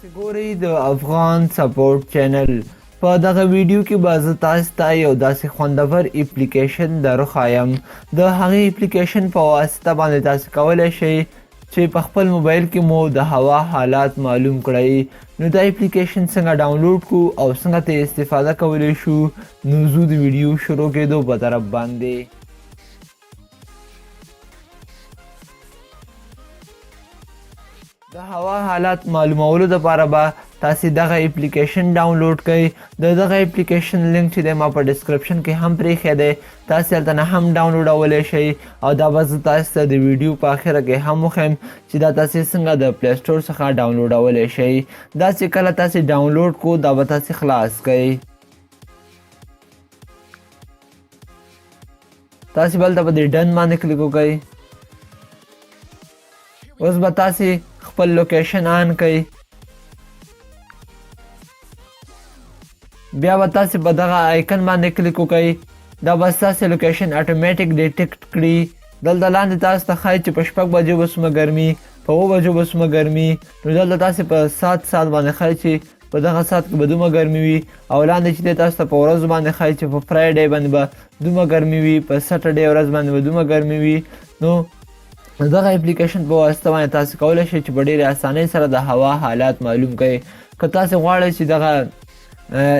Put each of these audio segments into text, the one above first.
تاسې ګورئ د افغان سپورټ چینل. په دغه ویډیو کې به زه تاسو ته یو داسې خوندور اپلیکیشن درښایم. د هغې اپلیکیشن په واسطه باندې تاسې کولی شئ چې په خپل موبایل کې مو د هوا حالات معلوم کړئ. نو دا اپلیکیشن څنګه ډاونلوډ کړو او څنګه ترې استفاده کولی شو، نو زو د ویډیو شروع کېدو په طرف باندې. د هوا حالات معلومولو دپاره به تاسې دغه اپلیکیشن ډاونلوډ کړئ. د دغه اپلیکیشن لینک چې دی ما په ډسکرپشن کې هم پرېښی دی، تاسې هلته نه هم ډاونلوډولی شئ او دا به زه تاسو ته د ویډیو په اخره کې هم وښیم چې دا تاسې څنګه د پلی سټور څخه ډاونلوډولی شئ. دا چې کله تاسې ډاونلوډ کړو دا به تاسې خلاص کړئ. تاسې به هلته په دې ډن باندې کلیک وکړئ. اوس به تاسې خپل لوکیشن آن کړئ. بیا به تاسې په دغه آیکن باندې کلیک وکړئ. دا به ستاسې لوکیشن اټومیټیک ډیټیکټ کړي. دلته لاندې تاسو ته ښایي چې په 6 بجو به څومره ګرمي، په 7 بجو به څومره ګرمي. نو دلته تاسې په سات باندې ښایي چې په دغه سات کې به دومره ګرمي وي، او لاندې چې دی تاسو ته په ورځو باندې ښایي چې په فرایډې باندې به دومره ګرمي وي، په سټرډې ورځ باندې به دومره ګرمي وي. نو دغه اپلیکیشن په واسطه باندې تاسې کولی شئ چې په ډېرې اسانۍ سره د هوا حالات معلوم کړئ. که تاسې غواړئ چې دغه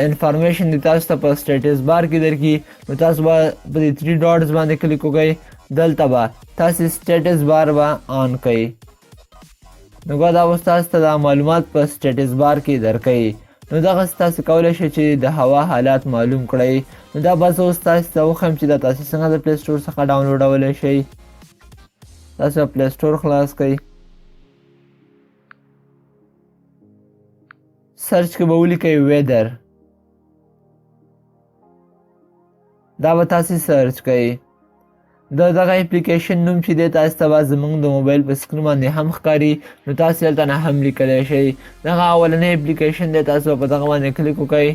انفارمیشن د تاسو ته په سټیټس بار کې درکړي، نو تاسو به په دې 3 ډاټس باندې کلیک وکړئ. دلته به تاسې سټیټس بار به آن کړئ. نو دا اوس تاسو ته دا معلومات په سټیټس بار کې درکوي. نو دغسې تاسې کولی شئ چې د هوا حالات معلوم کړئ. نو دا به زه اوس تاسو ته وښیم چې دا تاسې څنګه د پلی سټور څخه ډاونلوډولی شئ. تاسې به پلی سټور خلاص کړئ. سرچ کې به ولیکئ ویدر. دا به تاسې سرچ کوئ. د دغه اپلیکیشن نوم چې دی تاسو ته به زموږ د موبایل په سکرین باندې هم ښکاري، نو تاسې هلته نه هم لیکلی شئ. دغه اولنی اپلیکیشن دی، تاسو به په دغه باندې کلیک وکړئ.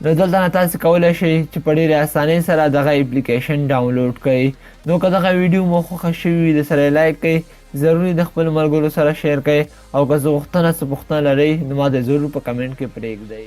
نو دلته نه تاسې کولی شئ چې په ډېرې اسانۍ سره دغه اپلیکیشن ډاونلوډ کړئ. نو که دغه ویډیو مو خوښه شوې وي د سره یې لایک کړئ، ضروري د خپلو ملګرو سره شیر کړئ، او که څه غوښتنه لرئ نو ما ته ضرور په کمنټ کې پرېږدئ.